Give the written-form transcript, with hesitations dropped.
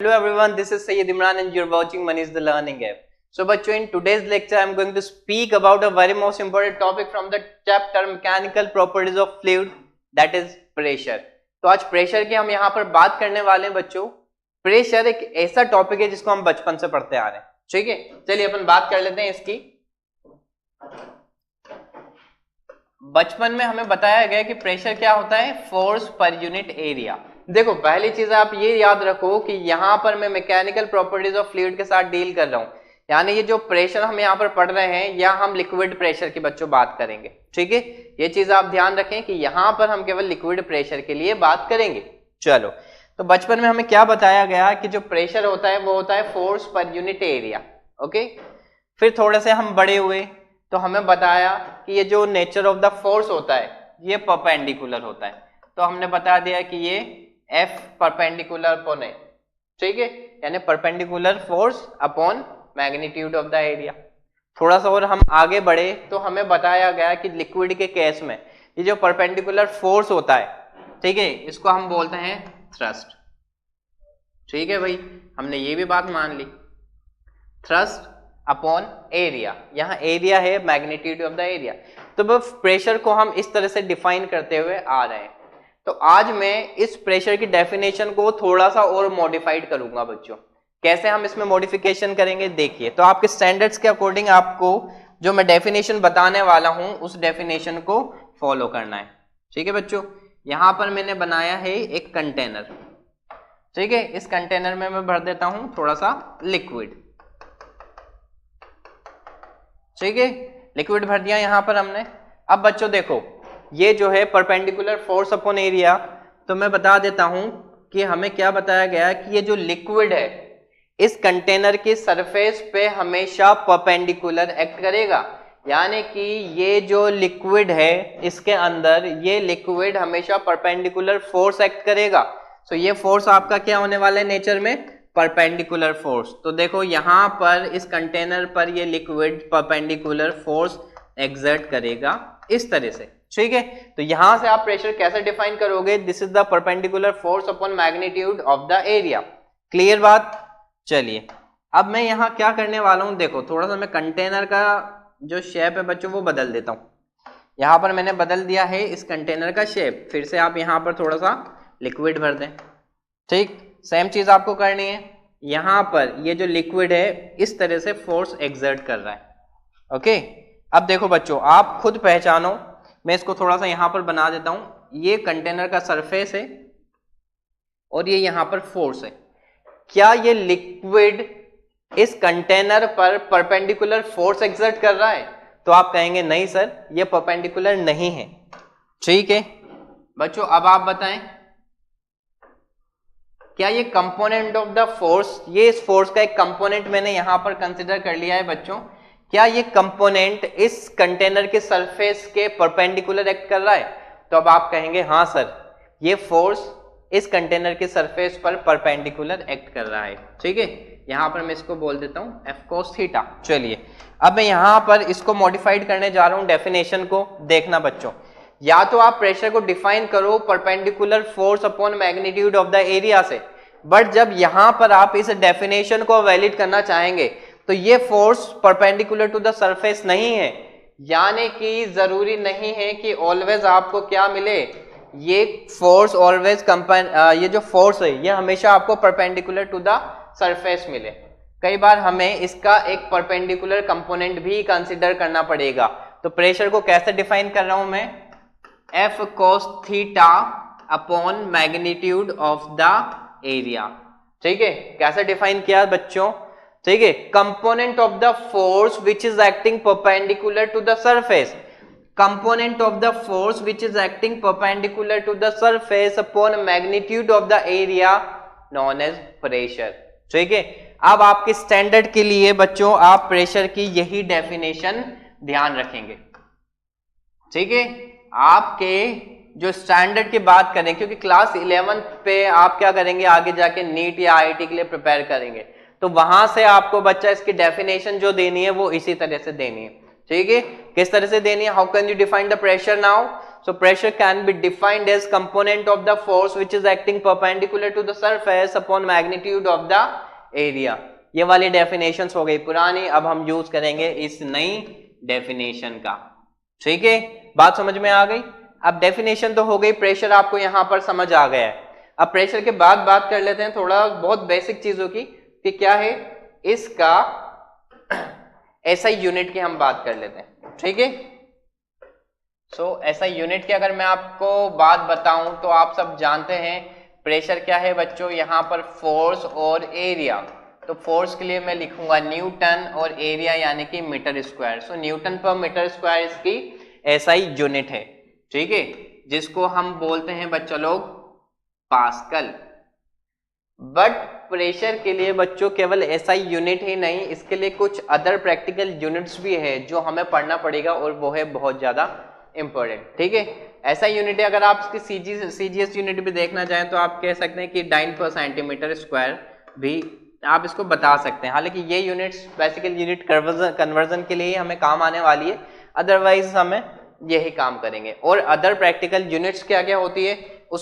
Hello everyone, this is Sayyid Imran and you're watching Manish the Learning App. So बच्चों, in today's lecture I'm going to speak about a very most important topic from the chapter Mechanical Properties of Fluid, that is pressure. तो आज pressure की हम यहाँ पर बात करने वाले हैं बच्चों. प्रेशर एक ऐसा टॉपिक है जिसको हम बचपन से पढ़ते आ रहे हैं. ठीक है, चलिए अपन बात कर लेते हैं इसकी. बचपन में हमें बताया गया कि प्रेशर क्या होता है, फोर्स पर यूनिट एरिया. देखो पहली चीज आप ये याद रखो कि यहाँ पर मैं मैकेनिकल प्रॉपर्टीज ऑफ फ्लूइड के साथ डील कर रहा हूँ, यानी ये जो प्रेशर हम यहाँ पर पढ़ रहे हैं या हम लिक्विड प्रेशर की बच्चों बात करेंगे. ठीक है, ये चीज आप ध्यान रखें कि यहाँ पर हम केवल लिक्विड प्रेशर के लिए बात करेंगे. चलो, तो बचपन में हमें क्या बताया गया कि जो प्रेशर होता है वो होता है force per unit area. Okay, फिर थोड़े से हम बड़े हुए तो हमें बताया कि ये जो नेचर ऑफ द फोर्स होता है ये परपेंडिकुलर होता है. तो हमने बता दिया कि ये F परपेंडिकुलर अपॉन है. ठीक है, यानी perpendicular force upon magnitude of the area. थोड़ा सा और हम आगे बढ़े तो हमें बताया गया कि लिक्विड के केस में ये जो परपेंडिकुलर फोर्स होता है, ठीक है, इसको हम बोलते हैं थ्रस्ट. ठीक है भाई, हमने ये भी बात मान ली. थ्रस्ट अपॉन एरिया, यहाँ एरिया है मैग्नीट्यूड ऑफ द एरिया. तो बस प्रेशर को हम इस तरह से डिफाइन करते हुए आ रहे हैं. तो आज मैं इस प्रेशर की डेफिनेशन को थोड़ा सा और मॉडिफाइड करूंगा बच्चों. कैसे हम इसमें मॉडिफिकेशन करेंगे देखिए. तो आपके स्टैंडर्ड्स के अकॉर्डिंग आपको जो मैं डेफिनेशन बताने वाला हूं उस डेफिनेशन को फॉलो करना है. ठीक है बच्चों, यहां पर मैंने बनाया है एक कंटेनर. ठीक है, इस कंटेनर में मैं भर देता हूं थोड़ा सा लिक्विड. ठीक है, लिक्विड भर दिया यहां पर हमने. अब बच्चों देखो, ये जो है परपेंडिकुलर फोर्स अपॉन एरिया, तो मैं बता देता हूं कि हमें क्या बताया गया कि ये जो लिक्विड है इस कंटेनर की सरफेस पे हमेशा परपेंडिकुलर एक्ट करेगा. यानी कि ये जो लिक्विड है इसके अंदर ये लिक्विड हमेशा परपेंडिकुलर फोर्स एक्ट करेगा. तो ये फोर्स आपका क्या होने वाला है नेचर में, परपेंडिकुलर फोर्स. तो देखो यहां पर इस कंटेनर पर ये लिक्विड परपेंडिकुलर फोर्स एक्सर्ट करेगा इस तरह से. ठीक है, तो यहां से आप प्रेशर कैसे डिफाइन करोगे, this is the perpendicular force upon magnitude of the area. Clear बात. चलिए, अब मैं यहां क्या करने वाला हूं, देखो थोड़ा सा मैं कंटेनर का जो शेप है बच्चों वो बदल देता हूं. यहां पर मैंने बदल दिया है इस कंटेनर का शेप. फिर से आप यहां पर थोड़ा सा लिक्विड भर दें. ठीक, सेम चीज आपको करनी है. यहां पर ये जो लिक्विड है इस तरह से फोर्स एक्सर्ट कर रहा है. ओके, अब देखो बच्चों आप खुद पहचानो. मैं इसको थोड़ा सा यहां पर बना देता हूं. ये कंटेनर का सरफेस है और ये यहां पर फोर्स है. क्या ये लिक्विड इस कंटेनर पर परपेंडिकुलर फोर्स एक्सर्ट कर रहा है? तो आप कहेंगे नहीं सर, ये परपेंडिकुलर नहीं है. ठीक है बच्चों, अब आप बताएं क्या ये कंपोनेंट ऑफ द फोर्स, ये इस फोर्स का एक कंपोनेंट मैंने यहां पर कंसिडर कर लिया है बच्चों, क्या ये कंपोनेंट इस कंटेनर के सरफेस के परपेंडिकुलर एक्ट कर रहा है? तो अब आप कहेंगे हाँ सर, ये फोर्स इस कंटेनर के सरफेस पर परपेंडिकुलर एक्ट कर रहा है. ठीक है, यहां पर मैं इसको बोल देता हूं F cos थीटा. चलिए, अब मैं यहां पर इसको मॉडिफाइड करने जा रहा हूं डेफिनेशन को. देखना बच्चों, या तो आप प्रेशर को डिफाइन करो perpendicular force upon magnitude of the area से, बट जब यहां पर आप इस डेफिनेशन को वैलिड करना चाहेंगे तो ये force perpendicular to the surface नहीं है. यानी कि जरूरी नहीं है कि ऑलवेज आपको क्या मिले, ये फोर्स ऑलवेज ये जो फोर्स है ये हमेशा आपको परपेंडिकुलर टू द सरफेस मिले. कई बार हमें इसका एक परपेंडिकुलर कंपोनेंट भी कंसीडर करना पड़ेगा. तो प्रेशर को कैसे डिफाइन कर रहा हूं मैं, F cos theta upon magnitude of the area. ठीक है, कैसे डिफाइन किया बच्चों, ठीक है, component of the force which is acting perpendicular to the surface, component of the force which is acting perpendicular to the surface upon magnitude of the area known as pressure. ठीक है, अब आपके standard के लिए बच्चों आप pressure की यही डेफिनेशन ध्यान रखेंगे. ठीक है, आपके जो स्टैंडर्ड की बात करें, क्योंकि क्लास 11 पे आप क्या करेंगे आगे जाके नीट या आईआईटी के लिए प्रिपेयर करेंगे, तो वहां से आपको बच्चा इसकी डेफिनेशन जो देनी है वो इसी तरह से देनी है. ठीक है, किस तरह से देनी है, how can you define the pressure now. So pressure can be defined as component of the force which is acting perpendicular to the surface upon magnitude of the area. ये वाली डेफिनेशंस हो गई पुरानी, अब हम यूज करेंगे इस नई डेफिनेशन का। ठीक है, बात समझ में आ गई। अब डेफिनेशन तो हो गई, प्रेशर आपको यहां पर समझ आ गया है। अब प्रेशर के बाद बात कर लेते हैं थोड़ा बहुत बेसिक चीजों की कि क्या है इसका एसआई यूनिट की हम बात कर लेते हैं। ठीक है, सो एसआई यूनिट की अगर मैं आपको बात बताऊं तो आप सब जानते हैं प्रेशर क्या है बच्चों, यहां पर फोर्स और एरिया। तो फोर्स के लिए मैं लिखूंगा न्यूटन और एरिया यानी कि मीटर स्क्वायर। सो न्यूटन पर मीटर स्क्वायर इसकी एसआई यूनिट है। ठीक है, जिसको हम बोलते हैं बच्चों लोग पास्कल। बट प्रेशर के लिए बच्चों केवल एसआई यूनिट ही नहीं, इसके लिए कुछ अदर प्रैक्टिकल यूनिट्स भी है जो हमें पढ़ना पड़ेगा और वो है बहुत ज्यादा इंपॉर्टेंट। ठीक है, एसआई यूनिट है, अगर आप इसकी सीजीएस यूनिट भी देखना चाहें तो आप कह सकते हैं कि डाइन पर सेंटीमीटर स्क्वायर भी आप इसको बता सकते हैं। हालांकि ये यूनिट्स बेसिकल यूनिट कन्वर्जन के लिए हमें काम आने वाली है, अदरवाइज हमें यही काम करेंगे। और अदर प्रैक्टिकल यूनिट्स क्या क्या होती है